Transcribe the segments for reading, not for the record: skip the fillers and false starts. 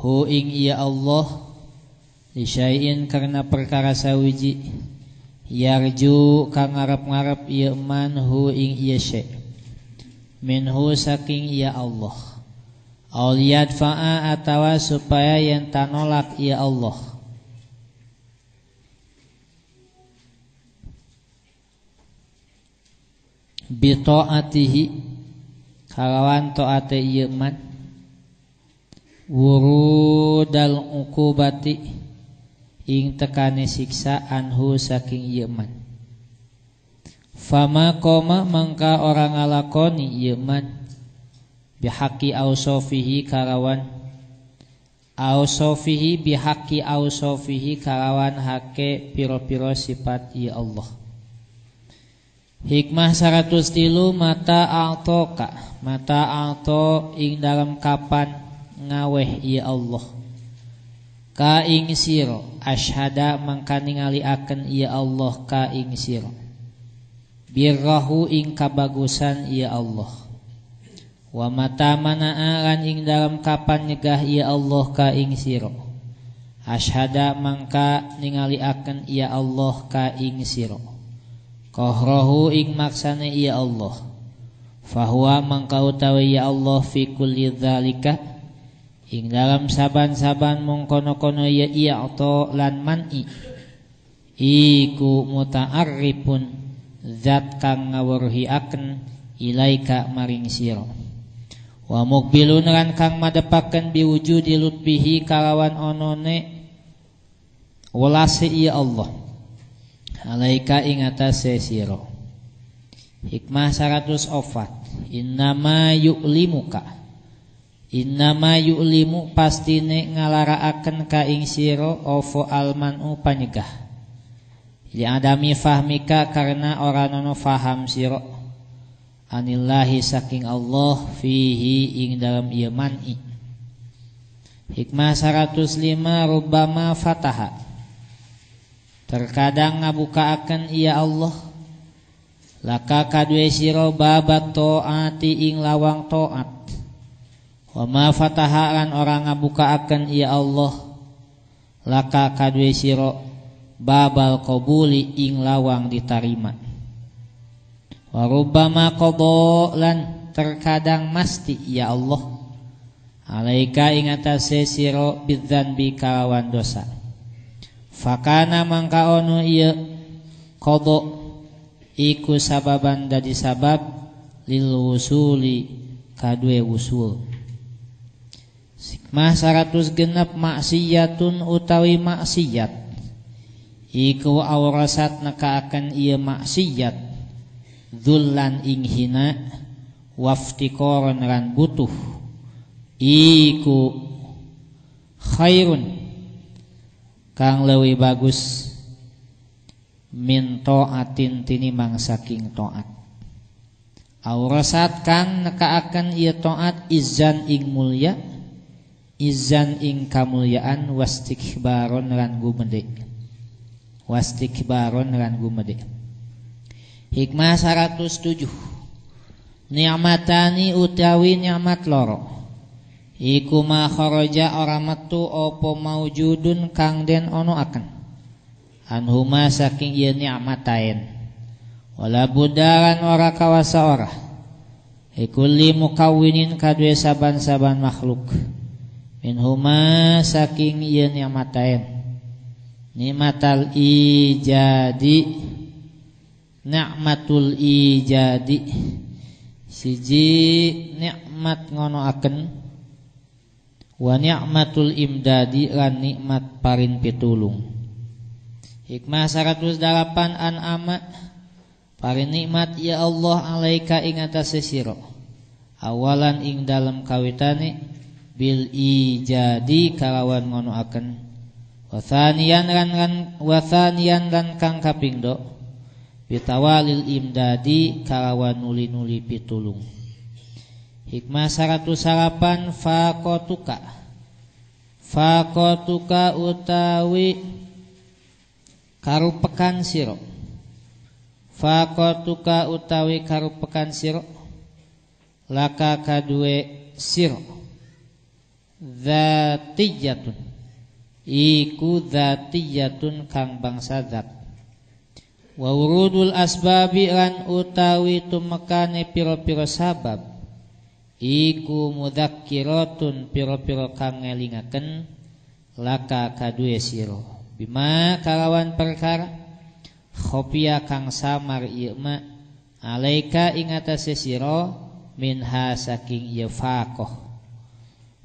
hu ing iya Allah li syai'in karena perkara sawiji yarju kang ngarep-ngarep iya man hu ing iya syai' minhu saking iya Allah aul yadfa'a atawa supaya yang tanolak iya Allah bi ta'atihi kalawan ta'ate iya man wurudal uqubati ing tekane siksa anhu saking ieu man fama qoma mangka orang ngalakoni ieu man bihaqi ausofihi kalawan ausofihi bihaqi ausofihi kalawan hake piro-piro sifat ieu Allah. Hikmah 103 mata a'to ing dalam kapan ngaweh ieu Allah ka ing sira asyhada mangka ningaliaken ieu Allah ka ing sira birrahu ing kabagusan ieu Allah wa mata mana'an ing dalam kapan nyegah ieu Allah ka ing sira asyhada mangka ningaliaken ieu Allah ka ing sira qahrahu ing maksane ieu Allah fahuwa mangka utawi ya Allah fi kulli dzalika ing dalam saban-saban mongkono-kono ya i'ta lan man'i iku muta'arrifun zat kang ngawruhiaken ilaika maring sira wa muqbilun lan kang madepaken biwujudi lutfihi kalawan onone welase ya Allah alaika ing atase sira. Hikmah 104 innama yu'limu pastine ngalaraaken ka ing sira apa almanu panyegah li adami fahmika karena ora nono faham sira anillahi saking Allah fihi ing dalam ieu man'i. Hikmah 105 rubbama fataha terkadang ngabukaaken ia Allah laka kadue sira babat taati ing lawang taat wa ma fataha lan orang ngabukaaken ia Allah laka kadue sira babal qabuli ing lawang ditarima wa rubbama qada lan terkadang masti ya Allah alaika ing atase sira bidzanbi kalawan dosa fakana mangka ono ieu qada iku sababan dadi sabab lil wusuli kadue wusul. Hikmah 106 maksiyatun utawi maksiyat iku awrasat nekaaken ieu maksiyat dzullan ing hina waftiqaran lan butuh iku khairun kang leuwih bagus min taatin tinimang saking taat. Awrasat kang nekaaken ieu taat izan ing mulya izan ing kamulyaan wastikbaron lan gumede Hikmah 107 ni'matani utawi nikmat loro iku ma kharaja ora metu apa maujudun kang den ono akan anhuma saking ieu nikmatain wala budaran ora kawasa ora ikulli mukawwinin kadue saban-saban makhluk minhuma saking ieu nikmatain nikmatul ijadi siji nikmat ngonoaken wa ni'matul imdadi lan nikmat parin pitulung. Hikmah 108 an'ama parin nikmat ya Allah alaika ing atase sira awalan ing dalam kawitane bil ijadi kalawan ngonoaken wa thaniyan lan kang kapingdo bitawalil imdadi kalawan nuli-nuli pitulung. Hikmah 108 faqatuka utawi karupekan sira faqatuka utawi karupekan sira laka kadue sira dzatiyatun iku dzatiyatun kang bangsa zat. Wa urudul asbabi lan utawi tumekane pira-pira sabab iku mudzakkiratun pira-pira kang ngelingaken laka kadue sira bima kalawan perkara khofiya kang samar ieu ma alaika ing atase sira minha saking ieu faqah.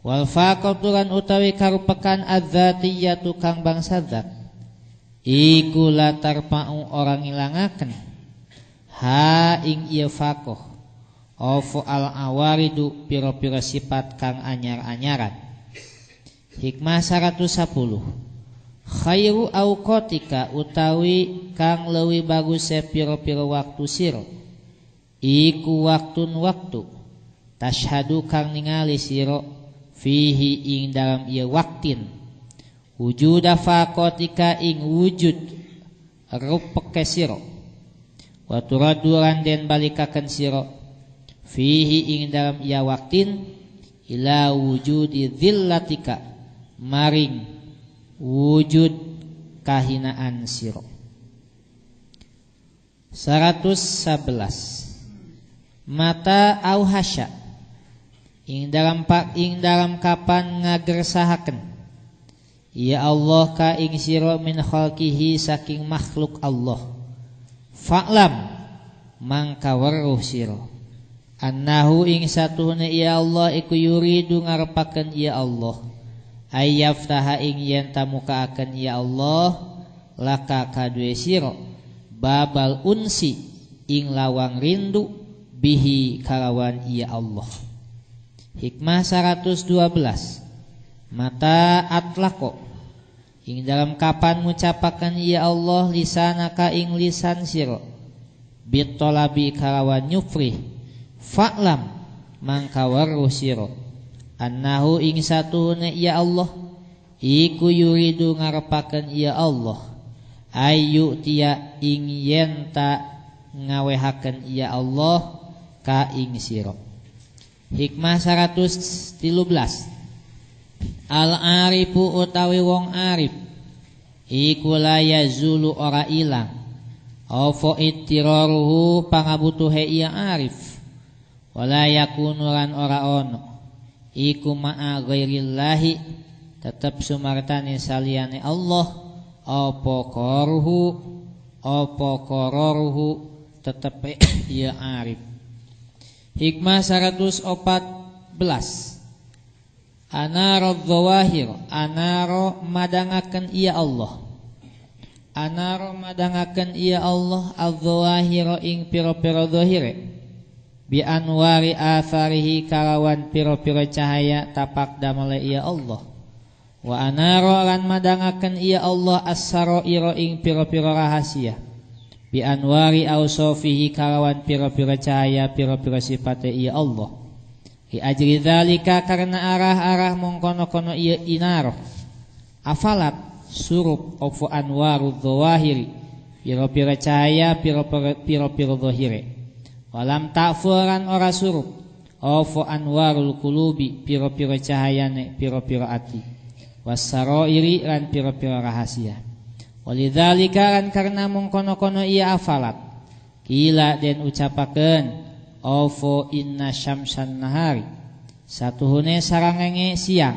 Wal faqatu lan utawi karupakan adzatiyatu kang bangsa zat iku latar pa'u orang ngilangaken ha ing ieu faqah ofu al awaridu pira-pira sifat kang anyar-anyaran. Hikmah 110 khairu auqatika utawi kang leuwih bagus pira-pira waktu sira iku waktun waktu tashhadu kang ningali sira fihi ing dalam ieu waktin wujuda faqatika ing wujud rupeke sira wa turaduran den balikaken sira fihi ing dalam ieu waktin ila wujudi dzillatika maring wujud kahinaan sira. 111 mata au hasya ing dalam kapan ngagersahaken ya Allah ka ing sira min khalqihi saking makhluk Allah fa'lam mangka weruh sira annahu ing satuhune ya Allah iku yuridu ngarepaken ya Allah ayyaftaha ing yen tamukaaken ya Allah laka kadue sira babal unsi ing lawang rindu bihi kalawan ya Allah. Hikmah 112 mata atlaqo ing dalam kapan ngucapaken ya Allah lisanaka ing lisan sira bitolabi kalawan nyufrih fa'lam mangka weruh sira annahu ing satune ya Allah iku yuridu ngarepaken ya Allah ayu tia ing yen ta ngawehaken ya Allah ka ing sira. Hikmah 113 al arifu utawi wong arif iku la yazulu ora ilang apa ittiraruhu pangabutuhe ia arif wala yakunu lan ora ono iku ma'a ghairillahi tetep sumartane saliyane Allah apa qaruhu tetep ia arif. Hikmah 114 anaro dzawahir anaro madangaken iya Allah anaro madangaken iya Allah adzawahira ing pira-pira zahire bi anwari atharihi kalawan pira-pira cahaya tapak damale iya Allah wa anaro lan madangaken iya Allah as-saraira ing pira-pira rahasia bi anwari ausofihi kalawan pira-pira cahaya pira-pira sifate iya Allah li ajri dzalika karena arah-arah mongkono-kono iya inaro afalat surup ofu anwaru dzawahiri pira-pira cahaya pira-pira zahire walam ta'furan ora surup ofu anwarul qulubi pira-pira cahayane pira-pira ati wasarairi lan pira-pira rahasia. Walidzalika kan karena mengkono-kono ia afalat kila den ucapaken ofo inna syamsan nahari satuhune sarangenge siang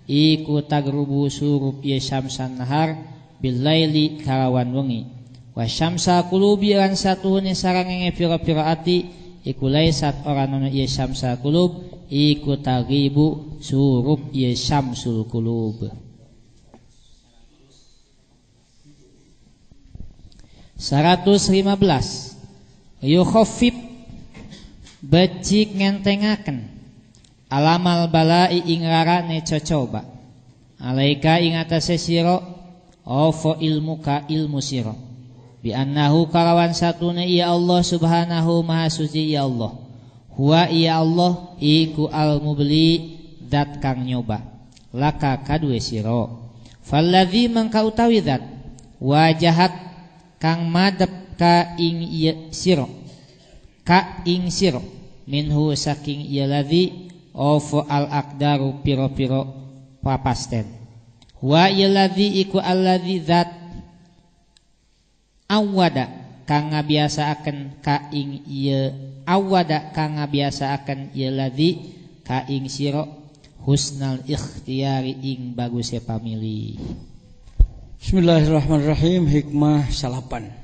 iku tagrubu surup ia syamsan nahar billaili kalawan wengi wa syamsa qulubi lan satuhune sarangenge pira-pira ati iku laisat ora nono ia syamsa qulub iku tagribu surup ia syamsul qulub. 115 yukhaffif becik ngentengaken alamal balai ing rarane cocoba alaika ing atase sira opo ilmuka ilmu sira bi annahu kalawan satune ya Allah subhanahu maha suci ya Allah huwa ya Allah iku al mubli zat kang nyoba laka kadue sira falladzi mangka utawi zat wajahat kang madep ka ing sira minhu saking ieu ladzi of al aqdaru piro-piro papasten. Wa illadzi iku alladzi zat awada kang ngabiasaaken ka ing ieu awada kang ngabiasaaken ieu ladzi ka ing sira husnal ikhtiyari ing bagusnya pamilih. Bismillahirrahmanirrahim. Hikmah salapan.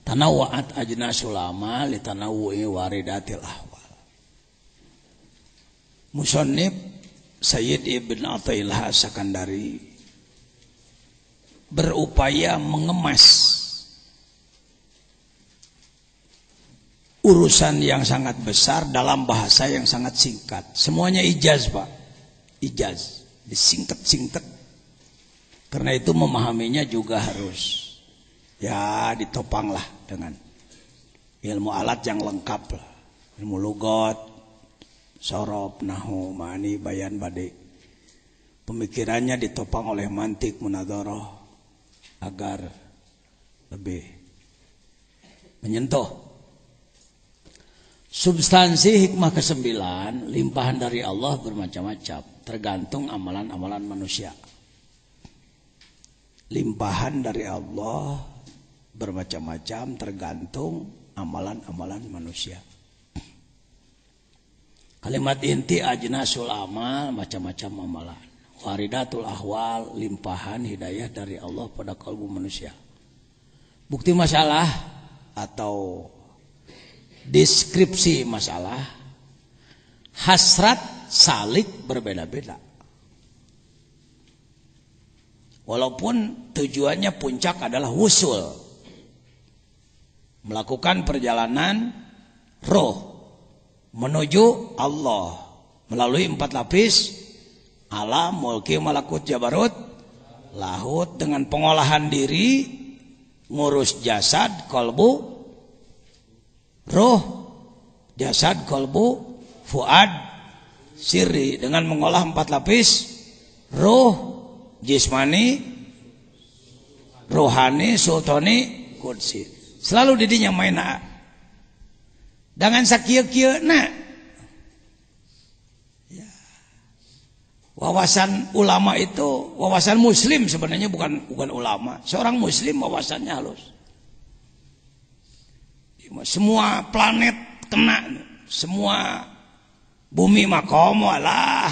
Tanawwa'at ajnasul amal li tanawwu'i waridatil ahwal. Musannif Sayyid Ibn Athaillah Sakandari berupaya mengemas urusan yang sangat besar dalam bahasa yang sangat singkat. Semuanya ijaz, Pak. Ijaz, disingkat-singkat. Karena itu memahaminya juga harus ya ditopanglah dengan ilmu alat yang lengkap lah. Ilmu lugat, sorob, nahu, ma'ani, bayan, badi. Pemikirannya ditopang oleh mantik, munadharah agar lebih menyentuh. Substansi hikmah ke-9, limpahan dari Allah bermacam-macam, tergantung amalan-amalan manusia. Limpahan dari Allah bermacam-macam, tergantung amalan-amalan manusia. Kalimat inti ajnasul amal, macam-macam amalan. Waridatul ahwal, limpahan hidayah dari Allah pada kalbu manusia. Bukti masalah atau deskripsi masalah, hasrat salik berbeda-beda. Walaupun tujuannya puncak adalah wusul, melakukan perjalanan roh menuju Allah melalui 4 lapis alam, mulki, malakut, jabarut, lahut, dengan pengolahan diri, ngurus jasad, kolbu, roh, jasad, kolbu, fuad, sirri, dengan mengolah 4 lapis roh, jismani, rohani, sultani, kudsi. Selalu didinya maina dengan sakieu-kieu na ya. Wawasan ulama itu wawasan muslim, sebenarnya bukan ulama. Seorang muslim wawasannya halus. Semua planet kena, semua bumi makom walah,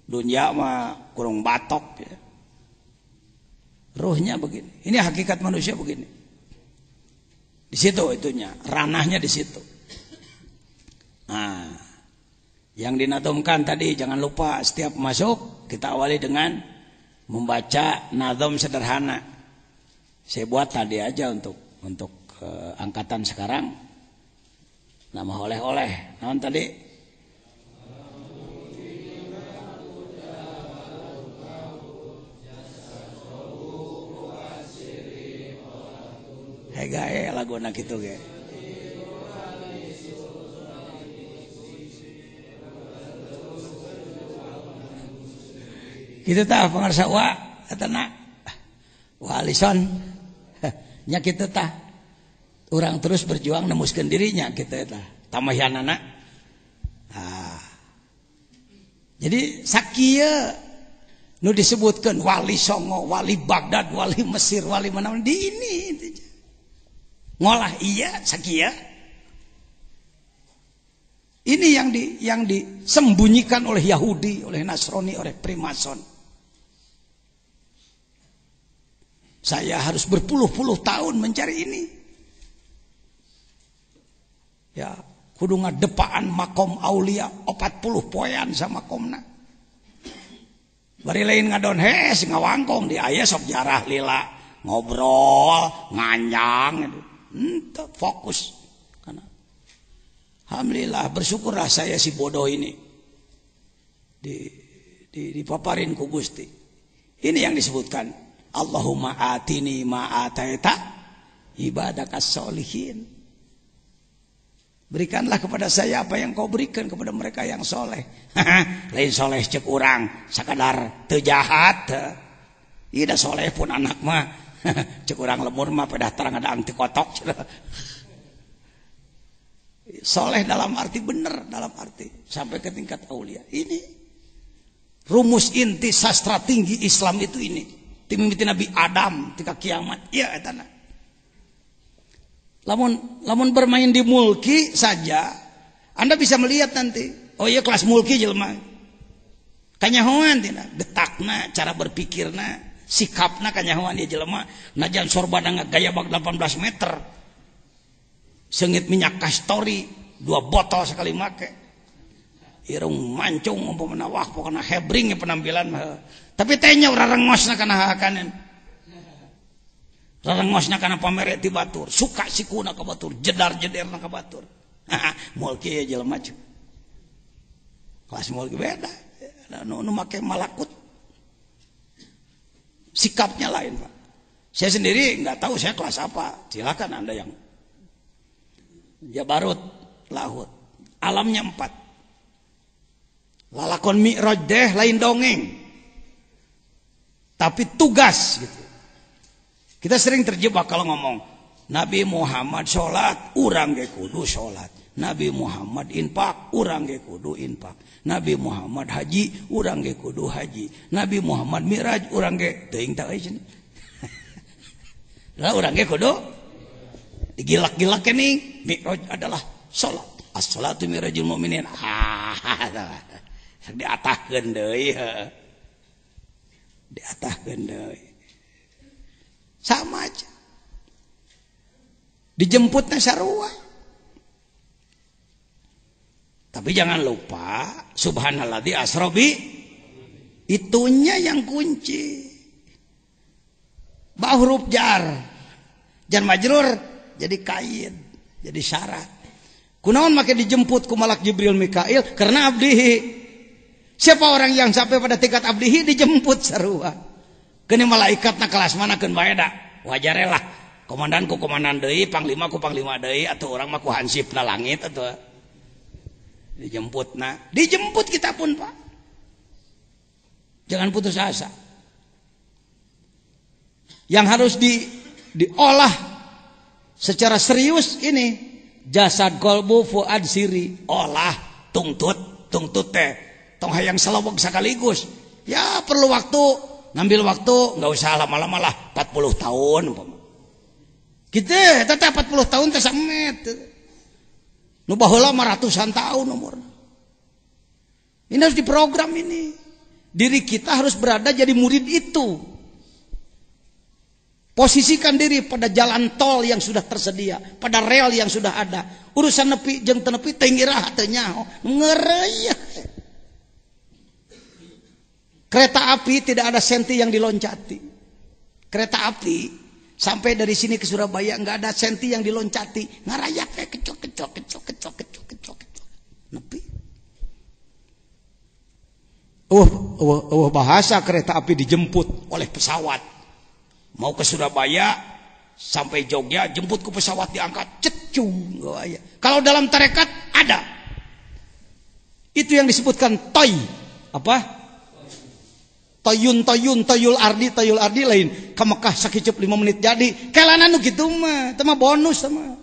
dunia mah kurung batok ya. Ruhnya begini. Ini hakikat manusia begini. Di situ itunya, ranahnya di situ. Nah, yang dinadumkan tadi jangan lupa setiap masuk kita awali dengan membaca nadom sederhana. Saya buat tadi aja untuk angkatan sekarang. Nama oleh-oleh. Naon tadi? Gae lagu anak itu ge. Kita tah pangarsa wa atana wa alison nya kita tah urang terus berjuang nemuskeun dirinya kita tah tamayanana. Jadi sakieu nu disebutkeun wali Songo, wali Baghdad, wali Mesir, wali mana di ini ngolah iya sakia. Ini yang disembunyikan oleh Yahudi, oleh Nasrani, oleh Primason. Saya harus berpuluh-puluh tahun mencari ini. Ya, kudu ngadepaan makom aulia 40 poean sama makomna. Bari lain ngadon hes ngawangkong di aya sok jarah lila ngobrol nganjang gitu. Fokus. Karena alhamdulillah bersyukurlah saya si bodoh ini dipaparin ku Gusti. Ini yang disebutkan Allahumma atini ma ataita ibadakas sholihin. Berikanlah kepada saya apa yang kau berikan kepada mereka yang soleh. Lain soleh cek urang sakadar teu jahat. Ieu da soleh pun anak mah cek urang lemur mah pedah terang ada anti kotok. Soleh dalam arti benar, dalam arti sampai ke tingkat aulia. Ini rumus inti sastra tinggi Islam itu ini. Timimiti Nabi Adam tika kiamat. Ya etana. Lamun bermain di mulki saja, Anda bisa melihat nanti. Oh iya kelas mulki jelema. Kanyahoan tina, getakna, cara berpikirna, sikapna kanyahoan dia jelema. Najan sorbana gaya bak 18 meter. Sengit minyak kastori 2 botol sekali make. Irung mancung umpamana wah pokona hebring penampilan mah. Tapi tanya urang rengosna kana hakanan. Rarengosna kana pamere ti batur, suka sikuna ka batur, jedar-jederna ka batur. Mulki ya jelema cu. Kelas mulki beda. Nu make malakut. Sikapnya lain, Pak. Saya sendiri enggak tahu saya kelas apa. Silakan Anda yang Jabarut, Lahut. Alamnya 4. Lalakon mi'raj deh lain dongeng. Tapi tugas gitu. Kita sering terjebak kalau ngomong Nabi Muhammad sholat, urang ge kudu sholat. Nabi Muhammad infak, urang ge kudu infak. Nabi Muhammad haji, urang ge kudu haji. Nabi Muhammad mi'raj, urang ge teuing tah euy cenah. Lah urang ge kudu digilak-gilak kening. Mi'raj adalah sholat. As-sholatu mi'rajul mu'minin. Diatahkeun deui. Diatahkeun deui. Sama aja. Dijemputnya sarua. Tapi jangan lupa subhanalladzi asrobi itunya yang kunci. Ba huruf jar. Jar majrur jadi kaid, jadi syarat. Kunaon make dijemput ku malak Jibril Mikail karena abdihi. Siapa orang yang sampai pada tingkat abdihi dijemput sarua. Kini malaikatna kelas mana keun bae da. Wajar lah. Komandan ku komandan deui, panglima ku panglima deui atuh urang mah ku hansipna langit atuh. Dijemputna. Dijemput kita pun, Pak. Jangan putus asa. Yang harus diolah secara serius ini jasad kolbu fuad siri. Olah tungtut teh. Tong hayang salawag sekaligus. Ya perlu waktu. Ngambil waktu nggak usah lama-lama lah 40 tahun kita tetap 40 tahun teh samet nu baheula mah ratusan tahun umur ini harus diprogram ini diri kita harus berada jadi murid itu posisikan diri pada jalan tol yang sudah tersedia pada rel yang sudah ada urusan nepi jeung teu nepi teu ngirah teu nyaho ngeureuy. Kereta api tidak ada senti yang diloncati. Kereta api sampai dari sini ke Surabaya nggak ada senti yang diloncati. Ngarayak kayak kecok. Nepi. Bahasa kereta api dijemput oleh pesawat. Mau ke Surabaya sampai Jogja jemput ke pesawat diangkat cecung. Kalau dalam tarekat ada. Itu yang disebutkan toy. Apa? Toyul ardi lain ka Mekah sakicep 5 menit jadi kelana nu kitu mah teu mah bonus mah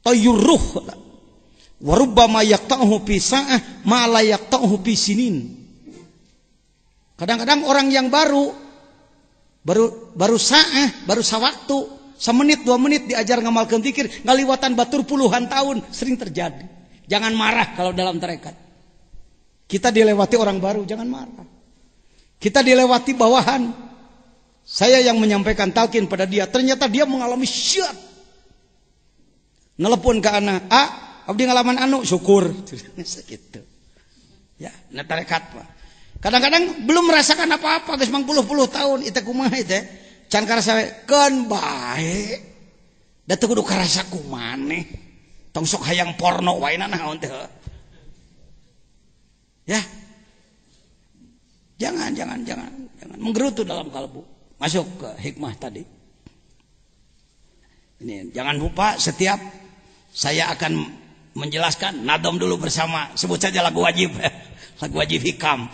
toyuruh wa rubbama yaqta'uhu fi sa'ah ma la yaqta'uhu fi sinin. Kadang-kadang orang yang baru sa'ah baru sawaktu semenit 2 menit diajar ngamalkeun zikir ngaliwatan batur puluhan tahun sering terjadi. Jangan marah kalau dalam tarekat. Kita dilewati orang baru, jangan marah. Kita dilewati bawahan. Saya yang menyampaikan talqin pada dia, ternyata dia mengalami syok. Nelepon ke anak, abdi ngalaman anu, syukur. Gitu. Ya, na tarekat Pak. Kadang-kadang belum merasakan apa-apa, geus 50 tahun, itu kumaha itu. Can karasa keun bae. Da teu kudu karasa kumaneh. Tong sok hayang porno wae naon teh. Ya, jangan menggerutu dalam kalbu. Masuk ke hikmah tadi. Ini jangan lupa setiap saya akan menjelaskan nadom dulu bersama. Sebut saja lagu wajib, lagu wajib hikam.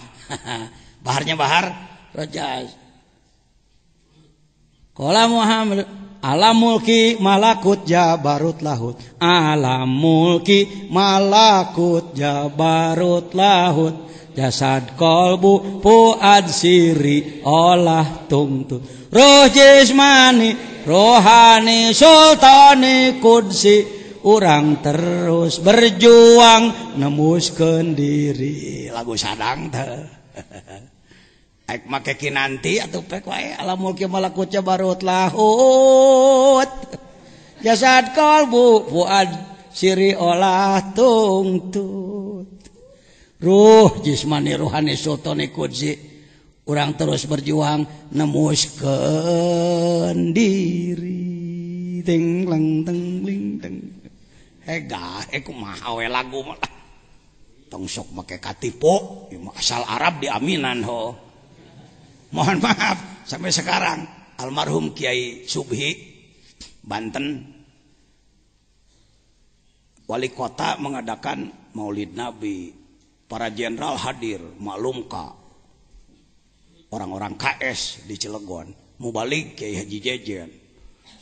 Baharnya bahar Rajaz. Qala Muhammad Alam mulki malakut jabarut lahut. Alam mulki malakut jabarut lahut. Jasad kolbu fuad siri olah tungtut. Roh jismani rohani sultani kudsi. Urang terus berjuang nemuskeun diri. Lagu sadang teh. Aik make kinanti atuh pek wae alam mulki malakut jabarut lahut. Jasad kalbu fuad siri olah tungtut. Ruh jismani rohani sultani kudsi. Urang terus berjuang nemuskeun diri. Ting lang teng ling teng. Hega kumaha we lagu mah. Tong sok make katipu, asal Arab di aminan ho. Mohon maaf sampai sekarang almarhum Kiai Subhi Banten wali kota mengadakan Maulid Nabi, para jenderal hadir, maklumka orang-orang KS di Cilegon mau balik Kiai Haji Jejen.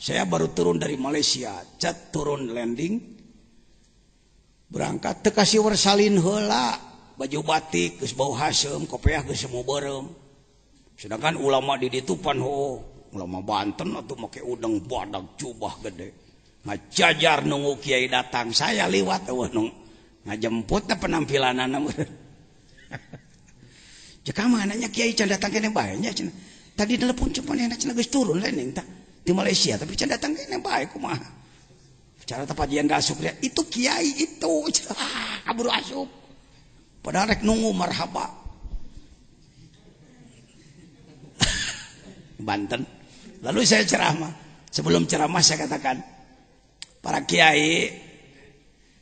Saya baru turun dari Malaysia, cat turun landing berangkat teu kasih wersalin heula, baju batik geus bau hasem, kopiah geus semua berem. Sedangkan ulama di ditu pan ulama Banten atau make udang badag jubah gede. Ngajajar nunggu kiai datang, saya liwat nung ngajemput penampilanana. Jika mananya kiai can datang kene bae nya cenah. Tadi telepon cuman enak cenah geus turun landing tah di Malaysia tapi can datang kene bae kumaha. Bicara tapajian gasup dia, itu kiai itu kabur asup. Padahal rek nunggu marhaba. Banten. Lalu saya ceramah. Sebelum ceramah saya katakan, para kiai,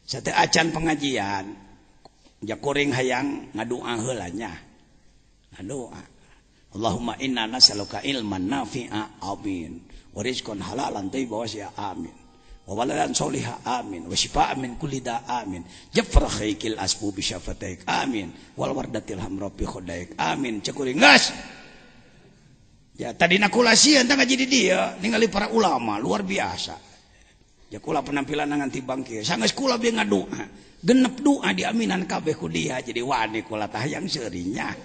saya teh acan pengajian, jakuring hayang ngadua heula nya. Ngadua. Allahumma inna nas'aluka ilman nafi'a amin. Wa rizqan halalan thayyiban wasi'a amin. Wa waladan sholiha amin. Wa shifa'an min kulli da amin. Jafar khaykil asbu bi syafataik amin. Wal wardatil hamra bi khodaik amin. Jakuring gas. Ya tadi nakulasian tangga jadi dia ningali para ulama luar biasa. Ya kula penampilan nganti bangkir. Sanggeus kula bieu ngadoa. Genep doa di aminan kabeh ku dia jadi wani kula tah yang seurinya.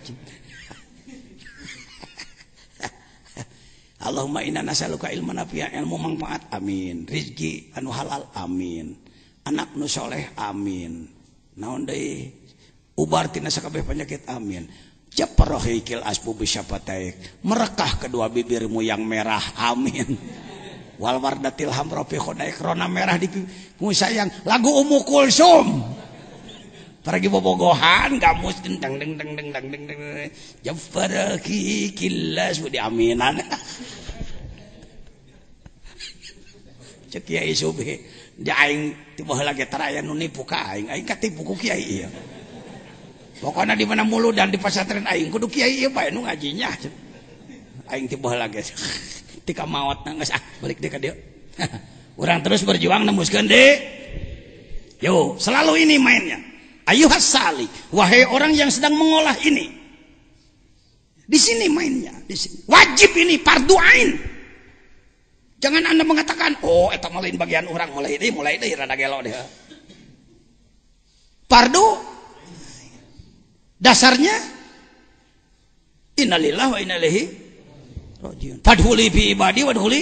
Allahumma inna nas'aluka ilman nafi'a ilmu manfaat amin. Rizki anu halal amin. Anak nu soleh amin. Naon deui ubar tina sakabeh penyakit amin. Japarohikil asbu bisyapataik, merekah kedua bibirmu yang merah amin. Wal wardatil hamra fi khodaik, rona merah di pipimu sayang. Lagu Ummu Kulsum pergi bobogohan gamus dendang deng deng deng deng deng deng. Japarohikil asbu di aminan. Cek Kiai Subhi di aing tiba heula ge taraya nu nipu ka aing katipu ku kiai ieu. Pokoknya di mana mulu dan di pesantren aing kudu kiai ieu bae nu ngajinya. Aing tiba lagi. Tika maot geus balik deui ka dieu. Urang terus berjuang nembuskeun deui. Yo, selalu ini mainnya. Ayuhas salik, wahai orang yang sedang mengolah ini. Di sini mainnya, di sini. Wajib ini fardu ain. Jangan Anda mengatakan, "Oh, eta mah lain bagian urang mulai deui rada gelo deh." Fardu dasarnya innalillahi wa inna ilaihi rajiun. Fadhuli fi ibadi wadhuli.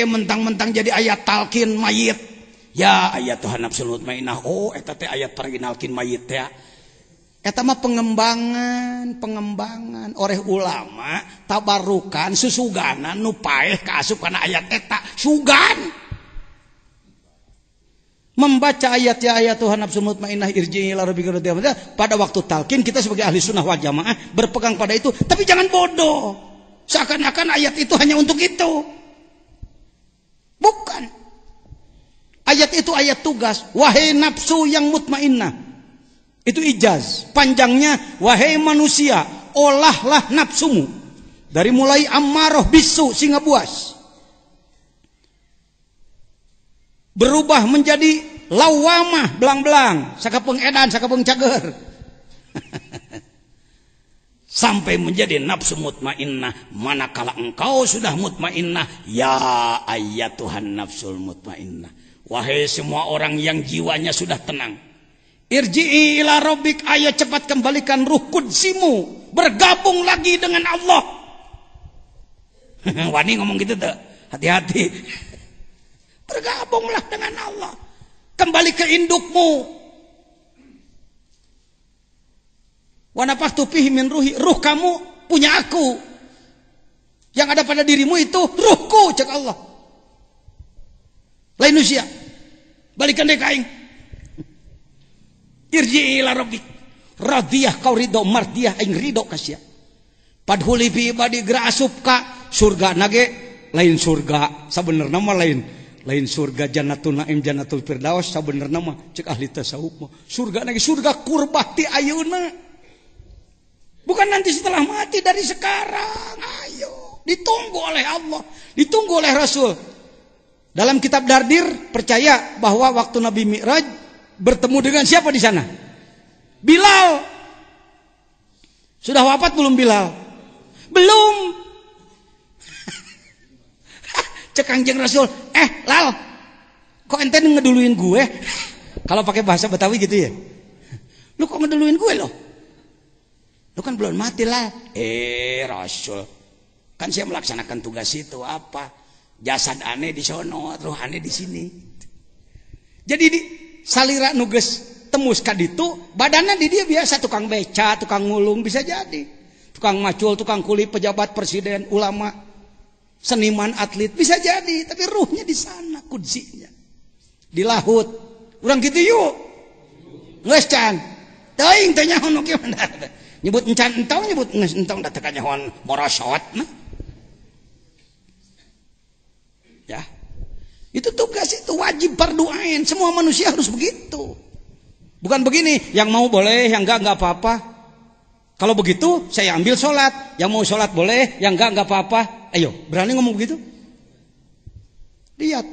Mentang-mentang jadi ayat talqin mayit. Ya ayat Tuhan nafsul mutmainnah. Oh eta teh ayat parinalkin mayit ya. Eta mah pengembangan oleh ulama tabarukan susuganan nu paeh kaasup kana ayat eta sugan. Membaca ayat Tuhan nafsul mutmainnah irji'i ila rabbika radhiyallahu pada waktu talqin kita sebagai ahli sunnah wal jamaah berpegang pada itu, tapi jangan bodoh seakan-akan ayat itu hanya untuk itu. Bukan. Ayat itu ayat tugas. Wahai nafsu yang mutmainnah, itu ijaz. Panjangnya, wahai manusia, olahlah nafsumu dari mulai ammaroh bisu singa buas berubah menjadi lawamah belang-belang, sakapeung edan, sakapeung cager. sampai menjadi nafsu mutmainnah. Manakala engkau sudah mutmainnah, ya ayyatuhan nafsul mutmainnah, wahai semua orang yang jiwanya sudah tenang, irji'i ila rabbik, ayo cepat kembalikan ruh kudsimu, bergabung lagi dengan Allah. Wani ngomong gitu tuh, hati-hati. Bergabunglah dengan Allah, kembali ke indukmu. Wa nafakhtu fihi min ruhi, ruh kamu punya aku, yang ada pada dirimu itu ruhku, cek Allah. Lain usia, balikan deh kaing. Irji'i ila rabbik, radiyah kau ridho, mardiyah aing ridho kasya. Padhuli fi ibadi gra asupka, surga nage lain surga sabenerna mah lain surga jannatul naim jannatul firdaus sabenerna mah cek ahli tasawuf mah surga nage surga kurbah ti ayeuna. Bukan nanti setelah mati, dari sekarang. Ayo, ditunggu oleh Allah, ditunggu oleh Rasul. Dalam kitab Dardir percaya bahwa waktu Nabi Mi'raj bertemu dengan siapa di sana? Bilal. Sudah wafat belum Bilal? Belum. Cek Kangjeng Rasul, Lal, kok ente ngeduluin gue? Kalau pakai bahasa Betawi gitu ya. Lu kok ngeduluin gue loh? Lu kan belum mati lah. Rasul, kan saya melaksanakan tugas itu. Apa? Jasad aneh di sono, roh aneh di sini. Jadi di salira nuges temus kaditu, badannya di dia biasa tukang beca, tukang ngulung, bisa jadi tukang macul, tukang kuli, pejabat, presiden, ulama, seniman, atlet, bisa jadi. Tapi ruhnya di sana, kudzinya di laut. Urang gitu yuk. Geus can. Teuing teh nyaho nu kieu nyebut encan entong, nyebut entong datang ka nyahoan morosot nah. Ya. Itu tugas, itu wajib fardu ain. Semua manusia harus begitu. Bukan begini, yang mau boleh, yang enggak apa-apa. Kalau begitu saya ambil sholat, yang mau sholat boleh, yang enggak apa-apa. Ayo, berani ngomong begitu? Lihat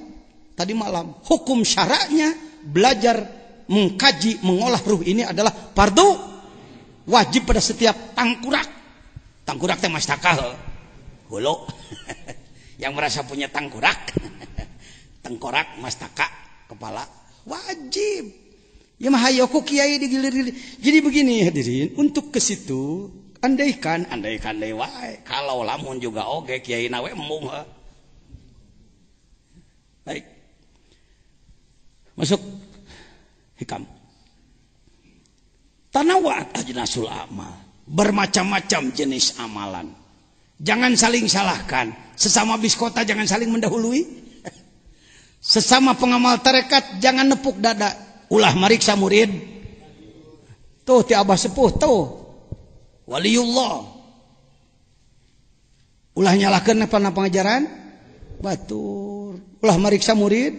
tadi malam, hukum syara'nya belajar mengkaji, mengolah ruh ini adalah fardu wajib pada setiap tangkurak. Tangkurak teh mastaka hulu. Yang merasa punya tangkurak, tengkorak, mastaka, kepala, wajib. Ya mah hayoku kiai digilir-gilir. Jadi begini hadirin, untuk ke situ andaikan deui wae, kalau lamun juga oge kiai nawe embung. Baik. Masuk hikam. Tanawat ajnasul amal, bermacam-macam jenis amalan. Jangan saling salahkan. Sesama biskota jangan saling mendahului. Sesama pengamal tarekat jangan nepuk dada. Ulah mariksa murid. Tuh ti abah sepuh tuh. Waliullah. Ulah nyalahkeun apa pengajaran? Batur. Ulah mariksa murid?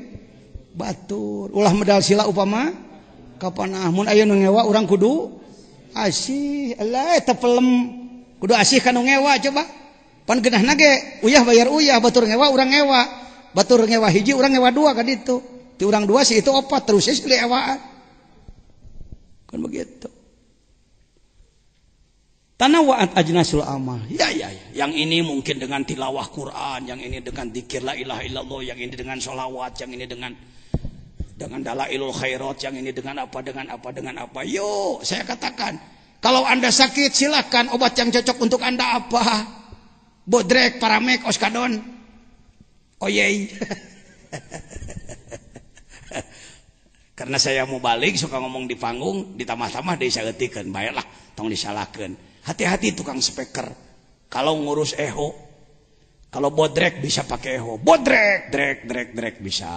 Batur. Ulah medal sila upama? Kapan mun aya nu ngewa urang kudu asih. Alah eta pelem kudu asih ka nu ngewa coba. Pan geunahna ge uyah bayar uyah, batur ngewa urang ngewa. Batur ngewa hiji urang ngewa dua ka ditu. Ti urang dua sih itu opat terus silih ewaan. Kan begitu. Tanawa'at ajnasul amal. Ya. Yang ini mungkin dengan tilawah Quran, yang ini dengan dzikir la ilaha illallah, yang ini dengan sholawat, yang ini dengan dalailul khairat, yang ini dengan apa. Yuk, saya katakan, kalau Anda sakit silakan obat yang cocok untuk Anda apa? Bodrek, Paramek, Oskadon. Oyey. Karena saya mau balik suka ngomong di panggung, ditambah-tambah deui saeutikeun, baiklah tong disalahkeun. Hati-hati tukang speaker. Kalau ngurus eho, kalau bodrek bisa pakai eho. Bodrek, drek bisa.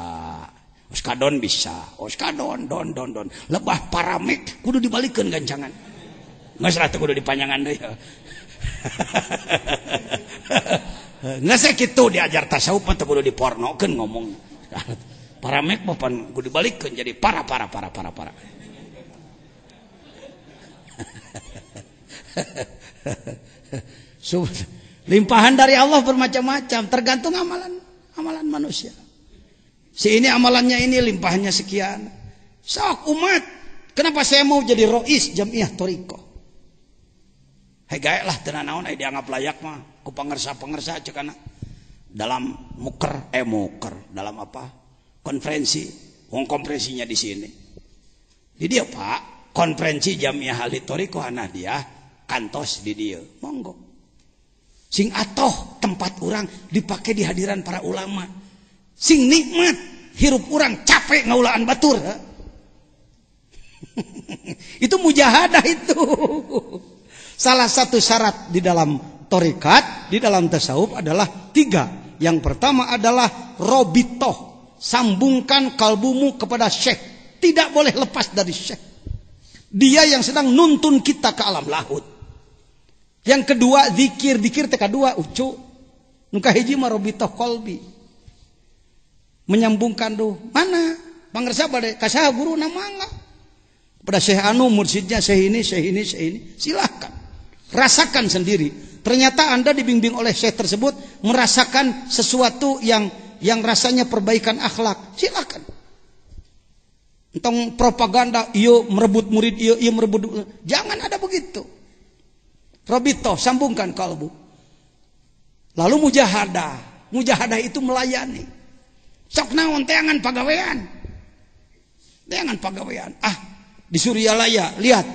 Oskadon bisa, oskadon, don. Lebah Paramek kudu dibalikeun gancangan. Geus ratu kudu dipanjangan deui. Geus kitu diajar tasawuf teh kudu dipornokeun ngomong. Paramek mah pan kudu dibalikeun jadi para. Limpahan dari Allah bermacam-macam, tergantung amalan manusia. Si ini amalannya ini limpahannya sekian. Sok umat, kenapa saya mau jadi rois Jamiah Thariqah? gaek lah teu naon aya dianggap layak mah ku pangersa-pangersa cekana dalam muker dalam apa konferensi wong konferensinya di sini di dia Pak konferensi Jamiah Ahli Thoriqah dia kantos di dia monggo sing atoh tempat orang dipakai di hadiran para ulama sing nikmat hirup orang capek ngaulaan batur itu mujahadah itu salah satu syarat di dalam thoriqat di dalam tasawuf adalah 3. Yang pertama adalah robitoh, sambungkan kalbumu kepada syekh, tidak boleh lepas dari syekh. Dia yang sedang nuntun kita ke alam lahut. Yang kedua zikir teka dua ucu. Nuka hiji mah robitoh qalbi. Menyambungkan tuh mana pangersa bade ka saha guru namangga. Pada syekh anu mursyidnya syekh ini silakan. Rasakan sendiri. Ternyata Anda dibimbing oleh syekh tersebut merasakan sesuatu yang rasanya perbaikan akhlak. Silakan. Entong propaganda iyo merebut murid iyo merebut. Jangan ada begitu. Robito sambungkan kalbu. Lalu mujahadah. Mujahadah itu melayani. Sok naon teangan pagawean. Di Suryalaya lihat.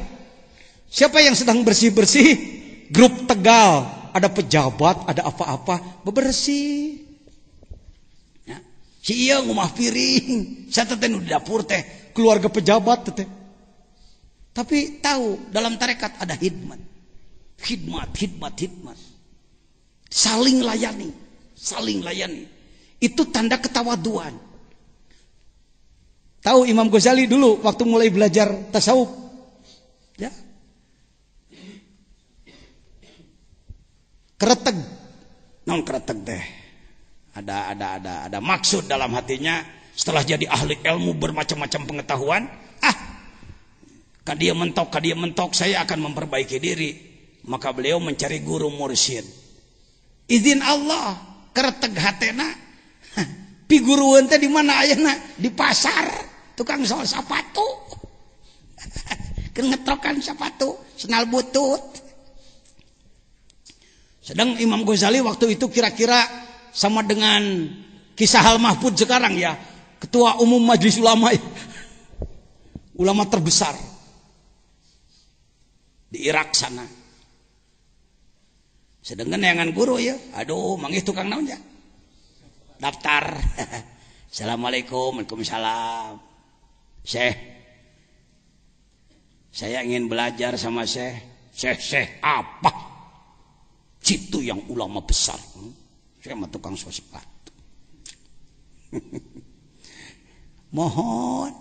Siapa yang sedang bersih-bersih? Grup Tegal, ada pejabat, ada apa-apa, bebersih. Ya. Si iya ngumah piring, saya teh di dapur teh, keluarga pejabat teh. Tapi tahu dalam tarekat ada hidmat. Saling layani. Itu tanda ketawaduan. Tahu Imam Ghazali dulu waktu mulai belajar tasawuf, ya. Kereteg, non kereteg deh. Ada maksud dalam hatinya setelah jadi ahli ilmu bermacam-macam pengetahuan. Kadia mentok, saya akan memperbaiki diri. Maka beliau mencari guru mursyid. Izin Allah, kereteg hatena. Pi gurueun teh di mana ayeuna? Di pasar, tukang sol sepatu. Kengetrokan sepatu, senal butut. Sedang Imam Ghazali waktu itu kira-kira sama dengan Kisah Al-Mahfud sekarang ya. Ketua Umum Majelis Ulama. Ulama terbesar. Di Irak sana. Sedangkan yangan guru ya. Aduh, manggih tukang naon ya. Daftar. Assalamualaikum, waalaikumsalam. Syekh. Saya ingin belajar sama Syekh. Syekh apa? Situ yang ulama besar. Saya mah tukang sol sepatu. Mohon,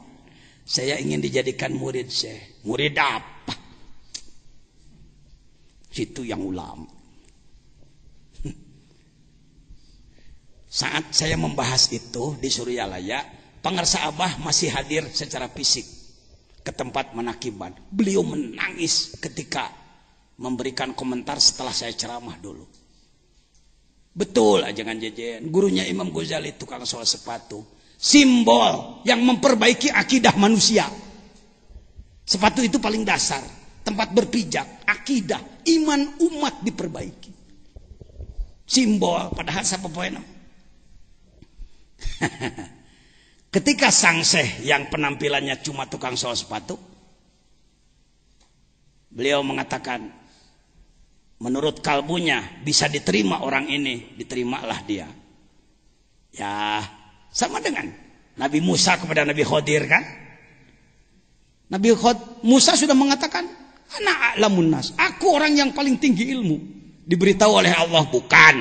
saya ingin dijadikan murid saya. Murid apa? Situ yang ulama. Saat saya membahas itu di Suryalaya, pangersa Abah masih hadir secara fisik ke tempat menakiban. Beliau menangis ketika memberikan komentar setelah saya ceramah dulu. Betul jangan jejen. Gurunya Imam Ghazali tukang sol sepatu. Simbol yang memperbaiki akidah manusia. Sepatu itu paling dasar. Tempat berpijak. Akidah. Iman umat diperbaiki. Simbol. Padahal siapa poena. Ketika sang syekh yang penampilannya cuma tukang sol sepatu. Beliau mengatakan. Menurut kalbunya bisa diterima orang ini, diterimalah dia. Ya, sama dengan Nabi Musa kepada Nabi Khidir kan? Nabi Musa sudah mengatakan, "Ana a'lamun nas." Aku orang yang paling tinggi ilmu. Diberitahu oleh Allah, bukan.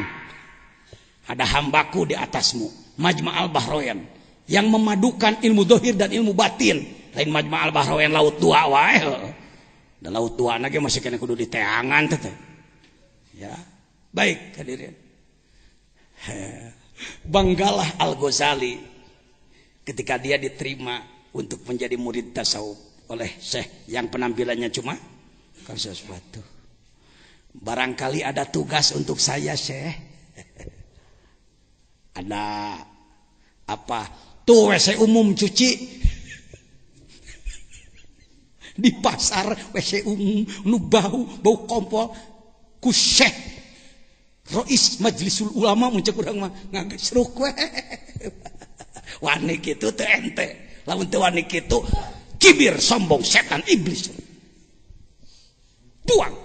Ada hambaku di atasmu, Majma'al Bahrain, yang memadukan ilmu dohir dan ilmu batin. Lain Majma'al Bahrain laut dua wae. Da laut dua lagi masih kena kudu diteangan teh. Ya, baik hadirin. Banggalah Al-Ghazali ketika dia diterima untuk menjadi murid tasawuf oleh syekh yang penampilannya cuma kasih sepatu. Barangkali ada tugas untuk saya, syekh. Ada apa? Tuh WC umum cuci. Di pasar WC umum nu bau kompol. ku Syekh Rais Majlisul Ulama muncak urang mah ngagesruk we. Wani kitu teu ente. Lamun teu wani kitu kibir, sombong, setan, iblis. Buang.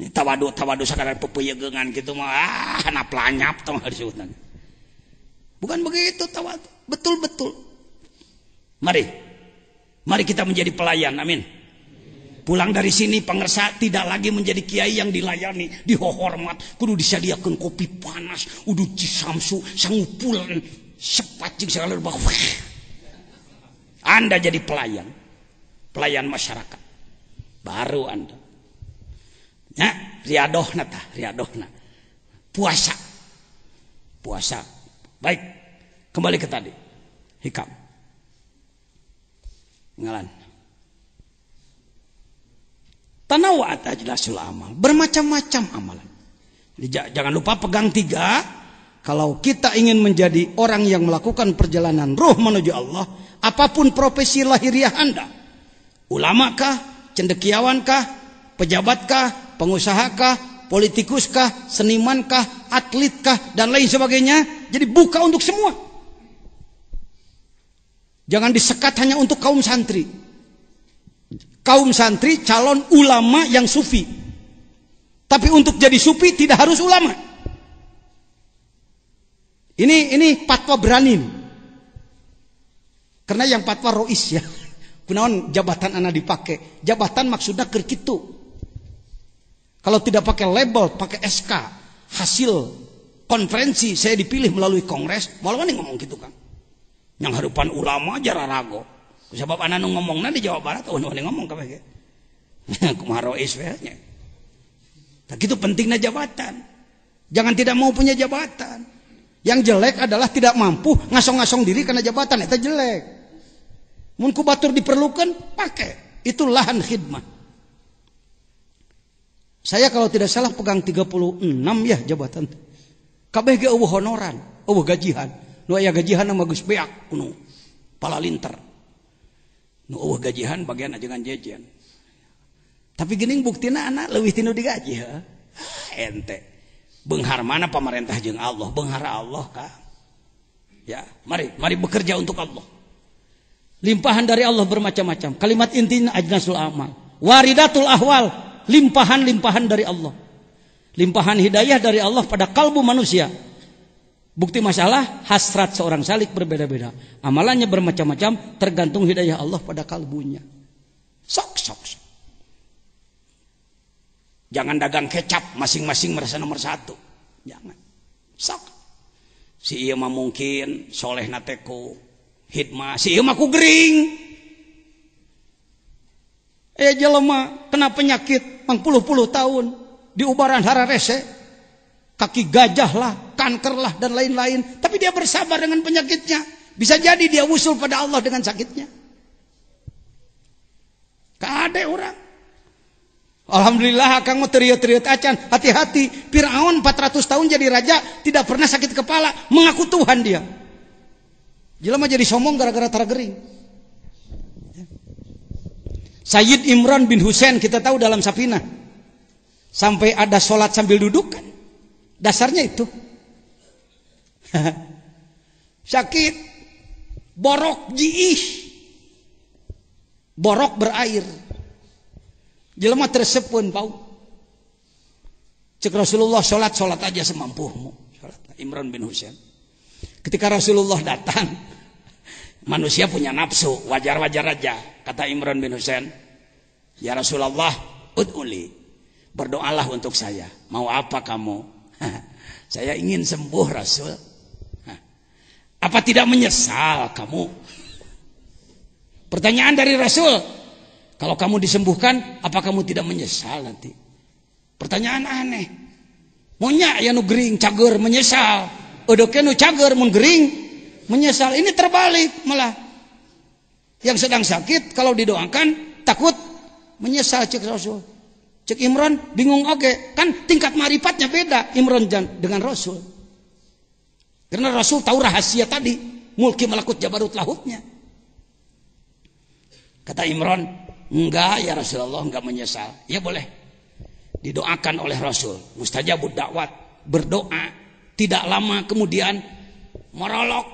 Ini tawadu sakadar pepeyegeungan gitu mah hanap lanyap tah disebutna. Bukan begitu tawadu, betul-betul. Mari kita menjadi pelayan, amin. Pulang dari sini pengersa tidak lagi menjadi kiai yang dilayani, dihormat, kudu disediakan kopi panas, udah cisamsu, sangupulan, sepacing segala rupa. Anda jadi pelayan masyarakat. Baru Anda. Ya, riadohna. Puasa. Baik, kembali ke tadi. Hikam. Ngalan. Tanawa'at ajlasul amal, bermacam-macam amalan. Jadi, jangan lupa pegang 3. Kalau kita ingin menjadi orang yang melakukan perjalanan ruh menuju Allah, apapun profesi lahiriah Anda, ulamakah, cendekiawankah, pejabatkah, pengusahakah, politikuskah, senimankah, atletkah, dan lain sebagainya, jadi buka untuk semua. Jangan disekat hanya untuk kaum santri. Kaum santri calon ulama yang sufi. Tapi untuk jadi sufi tidak harus ulama. Ini fatwa berani. Karena yang fatwa rois ya. Kunaon jabatan anak dipakai. Jabatan maksudnya keur kitu. Kalau tidak pakai label, pakai SK, hasil konferensi saya dipilih melalui kongres, malah ngomong gitu kan. Yang harapan ulama aja rarago. Sebab anak ngomongna di Jawa Barat, ngomong kabeh ge. Kumaha rois we nya. Tak gitu pentingnya jabatan. Jangan tidak mau punya jabatan. Yang jelek adalah tidak mampu ngasong-ngasong diri karena jabatan, itu jelek. Mun ku batur diperlukan, pakai. Itu lahan khidmah. Saya kalau tidak salah pegang 36 ya jabatan. Kabeh ge eueuh honoran, eueuh gajihan. Nu aya gajihan mah geus beak kuno. Pala linter. Nu eueuh gajihan bagian ajengan jejen. Tapi geuning buktina anak leuwih tinu digaji heuh. Ente. Beunghar mana pamarentah jeung Allah, beunghar Allah ka. Ya, mari bekerja untuk Allah. Limpahan dari Allah bermacam-macam. Kalimat intinya ajnasul amal. Waridatul ahwal, limpahan-limpahan dari Allah. Limpahan hidayah dari Allah pada kalbu manusia. Bukti masalah, hasrat seorang salik berbeda-beda. Amalannya bermacam-macam, tergantung hidayah Allah pada kalbunya. Sok. Jangan dagang kecap, masing-masing merasa nomor 1. Jangan. Sok. Si ieu mah mungkin soleh nateku hidmah, si ieu mah ku gering. Jelema kena penyakit 40 tahun, diubaran hararese, kaki gajah lah, kanker lah, dan lain-lain. Tapi dia bersabar dengan penyakitnya. Bisa jadi dia usul pada Allah dengan sakitnya. Kade orang. Alhamdulillah akang mau teriut-teriut acan. Hati-hati, Fir'aun 400 tahun jadi raja, tidak pernah sakit kepala, mengaku Tuhan dia. Jelema jadi sombong gara-gara tara gering. Sayyid Imran bin Husain kita tahu dalam Safinah. Sampai ada sholat sambil duduk kan. Dasarnya itu. Sakit. Borok jiih. Borok berair. Jelema tersepun bau. Cek Rasulullah sholat aja semampumu. Sholat Imran bin Husain. Ketika Rasulullah datang, manusia punya nafsu, wajar-wajar aja. Kata Imran bin Husain, ya Rasulullah, ud'uli, berdoalah untuk saya. Mau apa kamu? Saya ingin sembuh Rasul. Apa tidak menyesal kamu? Pertanyaan dari Rasul, kalau kamu disembuhkan, apa kamu tidak menyesal nanti? Pertanyaan aneh. Monya ya nu gering cager menyesal. Odoke nu cager mun gering menyesal. Ini terbalik malah. Yang sedang sakit kalau didoakan takut menyesal cek Rasul. Cek Imran bingung oke, kan tingkat marifatnya beda Imran dengan Rasul. Karena Rasul tahu rahasia tadi, mulki malakut jabarut lahutnya. Kata Imran, Enggak ya Rasulullah, enggak menyesal. Ya boleh. Didoakan oleh Rasul. Mustajabud dakwat, berdoa. Tidak lama kemudian merolok,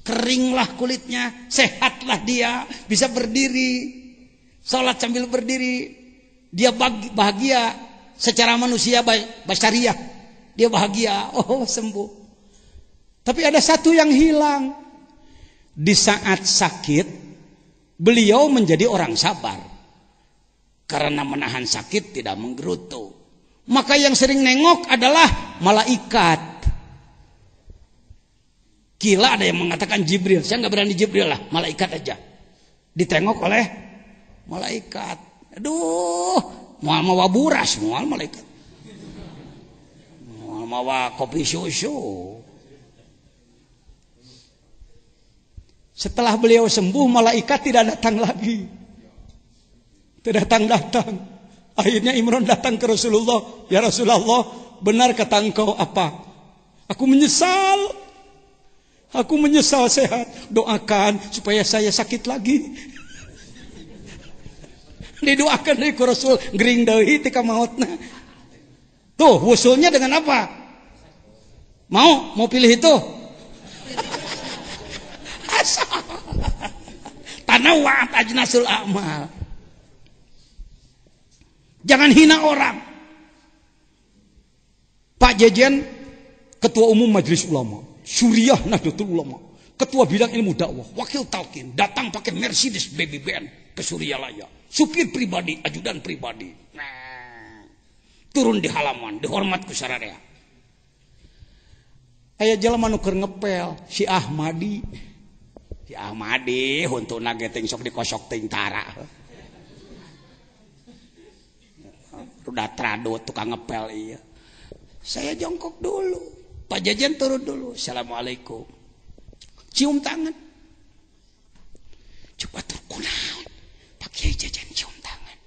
keringlah kulitnya, sehatlah dia, bisa berdiri, sholat sambil berdiri. Dia bahagia secara manusia basyariah. Dia bahagia, oh sembuh. Tapi ada satu yang hilang. Di saat sakit, beliau menjadi orang sabar. Karena menahan sakit tidak menggerutu. Maka yang sering nengok adalah malaikat. Gila ada yang mengatakan Jibril. Saya nggak berani Jibril lah, malaikat aja. Ditengok oleh malaikat. Aduh, mau buras, mau malaikat. Mau kopi susu. Setelah beliau sembuh, malaikat tidak datang lagi. Tidak datang-datang. Akhirnya Imran datang ke Rasulullah. Ya Rasulullah, benar kata engkau apa? Aku menyesal. Aku menyesal sehat. Doakan supaya saya sakit lagi. Didoakan dari Rasul. Gering deui tika mautna. Tuh, wusulnya dengan apa? Mau pilih itu? Tanawwa'at ajnasul a'mal. Jangan hina orang. Pak Jejen, Ketua Umum Majelis Ulama, Suriah Nahdlatul Ulama, Ketua Bidang Ilmu Dakwah, Wakil Talqin, datang pakai Mercedes BBBN ke Suryalaya. Supir pribadi, ajudan pribadi. Nah, turun di halaman, dihormat ku sararea. Aya jelema nu keur ngepel, si Ahmadi. Si Ahmadi huntuna ge teh sok dikosok teuing tara. Udah trado tukang ngepel iya. Saya jongkok dulu. Pak Jajan turun dulu. Assalamualaikum. Cium tangan. Coba terkunaon. Pak Kiai Jajan cium tangan.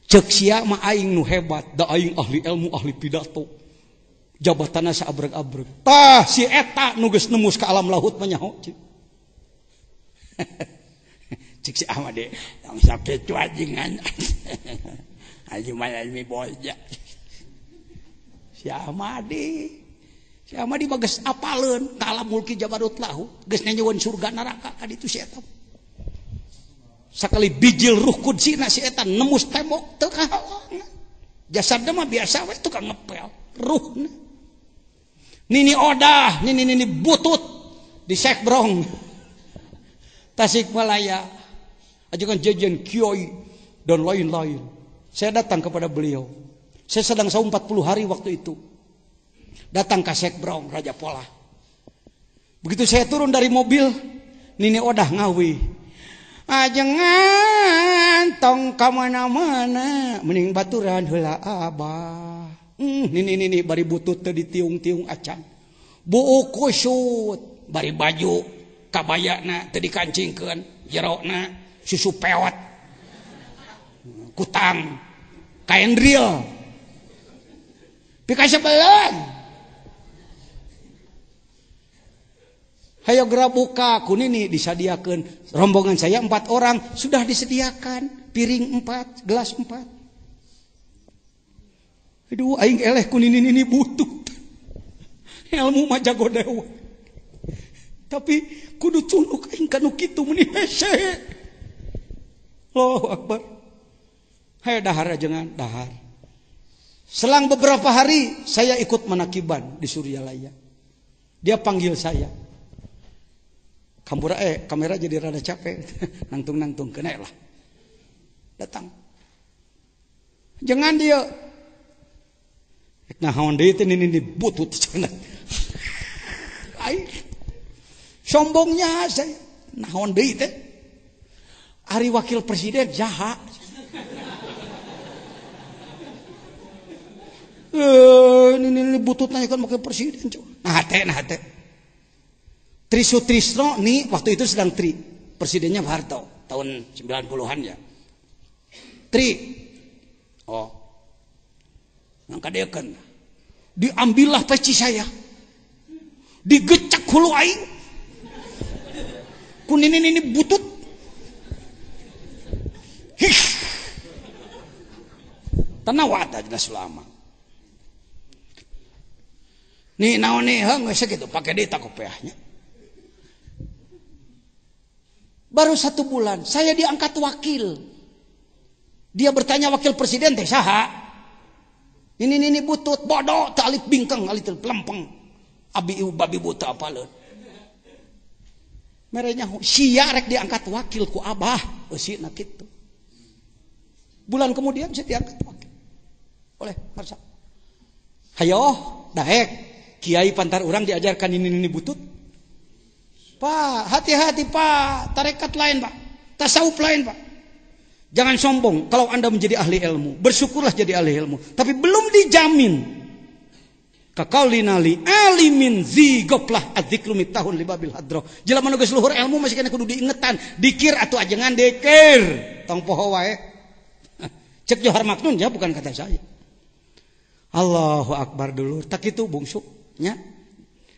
Cek sia mah aing nu hebat. Da aing ahli ilmu, ahli pidato. Jabatanna saabreg-abreg. Tah si eta nu geus nemus ka alam laut mah nyaho. Cek si Ahmad deh. Yang sampai cuajingan. Haji Malami Boja. Si Ahmadi bagus apaleun kalam mulki Jabarut lahu geus nyanyiwan surga neraka ka ditu si eta. Sakali bijil ruh kudsina si eta nembus tembok teu kahalangan. Jasadna mah biasa we tukang ngepel, ruhna. Nini Odah, nini butut di Sekbrong. Tasikmalaya. Ajukan Jajan Kiai dan lain-lain. Saya datang kepada beliau. Saya sedang saum 40 hari waktu itu. Datang ke Sekbrong, Raja Pola. Begitu saya turun dari mobil, Nini Odah ngawi. Jangan tong kamana-mana, mending baturan heula abah. Nini bari butut teh ditiung-tiung acan. Buu kusut, bari baju kabayana teh dikancingkeun, jerona susu pewat. Kutang kain real pika sebelan hayo geura buka kunini disadiakeun rombongan saya 4 orang sudah disediakan piring 4 gelas 4. Aduh aing eleh kunini butut ilmu mah jago dewa tapi kudu tunduk aing kanu kitu meni hese. Allahu Akbar. Hai dahar jangan dahar. Selang beberapa hari saya ikut menakiban di Suryalaya. Dia panggil saya. Kamera jadi rada capek. Nangtung kena lah. Datang. Jangan dia. Nah hawan deui teh ini butut cenah. Ai. Sombongnya saya. Nah hawan deui teh. Ari wakil presiden jahat. Ini butut nanya kan pakai presiden coba. Nah hati. Trisutrisno nih waktu itu sedang presidennya Pak Harto tahun 90-an ya. Ngangkadekeun. Diambillah peci saya. Digecak hulu aing. Ku ini butut. Tanawat aja selama. Nih naon nih geus sakitu pake deui takopeahnya. Baru 1 bulan saya diangkat wakil. Dia bertanya wakil presiden teh saha? Ini butut bodoh teu alit bingkeng alit pelempeng. Abi ieu babi buta apaleun. Merenya sia rek diangkat wakil ku abah eusina kitu. Bulan kemudian saya diangkat wakil oleh Marsa. Hayo daek kiai pantar orang diajarkan ini butut. Pak, hati-hati Pak, tarekat lain Pak, tasawuf lain Pak. Jangan sombong kalau Anda menjadi ahli ilmu, bersyukurlah jadi ahli ilmu, tapi belum dijamin. Kaqaulina li alimin zigoplah adzikru mitahun libabil hadro. Jelema nu geus luhur ilmu masih kena kudu diingetan, dikir atuh ajengan dekir. Tong poho wae. Cek Johar Maknun ya bukan kata saya. Allahu akbar dulu, tak itu bungsu. Ya.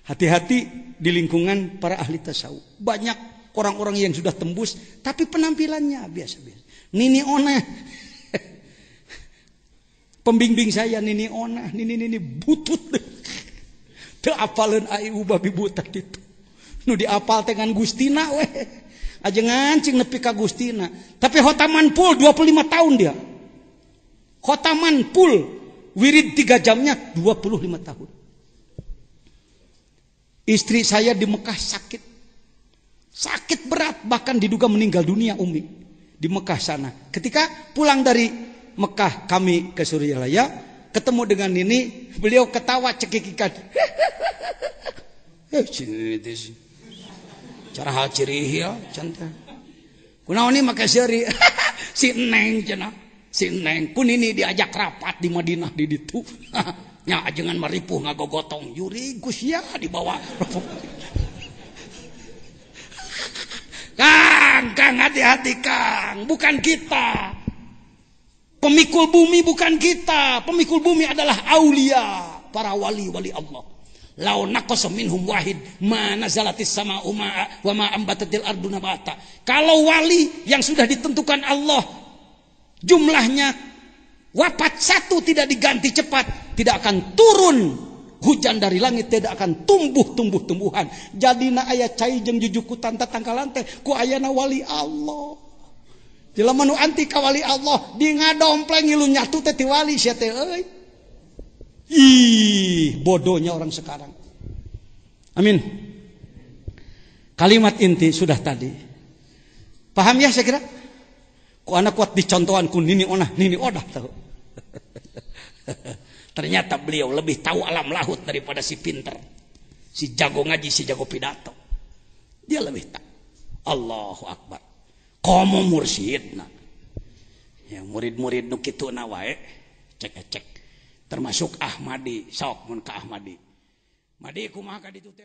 Hati-hati di lingkungan para ahli tasawuf. Banyak orang-orang yang sudah tembus tapi penampilannya biasa-biasa. Nini Ona. Pembimbing saya Nini Ona, nini butut. Teu apaleun ayu babi buta kitu. Nu diapal dengan Gustina we. Ajengan cing nepi ka Gustina. Tapi khotaman full 25 tahun dia. Khotaman full wirid 3 jamnya 25 tahun. Istri saya di Mekah sakit berat bahkan diduga meninggal dunia Umi di Mekah sana. Ketika pulang dari Mekah kami ke Suryalaya ketemu dengan Nini, beliau ketawa cekikikan. Cara hal cirih ya cantik. Kunaon ni make seuri si Neng cenah. Si Neng kun ini diajak rapat di Madinah di ditu. Nya ajengan maripuh ngagogotong yuri Gusya dibawa. Kang hati-hati Kang, bukan kita. Pemikul bumi bukan kita, pemikul bumi adalah aulia, para wali-wali Allah. Lau naqasa minhum wahid ma nazalatis sama'u wa ma ambatatil ardu nabata. Kalau wali yang sudah ditentukan Allah jumlahnya wafat 1 tidak diganti cepat, tidak akan turun hujan dari langit, tidak akan tumbuh-tumbuhan. Jadina aya cai jeung jujukutan tatangkalan teh ku ayana wali Allah. Jelema nu anti ka wali Allah di ngadompleng ngilu nyatu teh ti wali sia teh euy. Ih, bodohnya orang sekarang. Amin. Kalimat inti sudah tadi. Paham ya saya kira? Ku anak kuat dicontohan ku Nini Ona, Nini Odah tahu. Ternyata beliau lebih tahu alam lahut daripada si pinter. Si jago ngaji, si jago pidato. Dia lebih tahu. Allahu Akbar. Komo mursyidna. Ya murid-murid nu kituna wae cek termasuk Ahmadi, sok mun ka Ahmadi. Madi kumaha ka ditu teh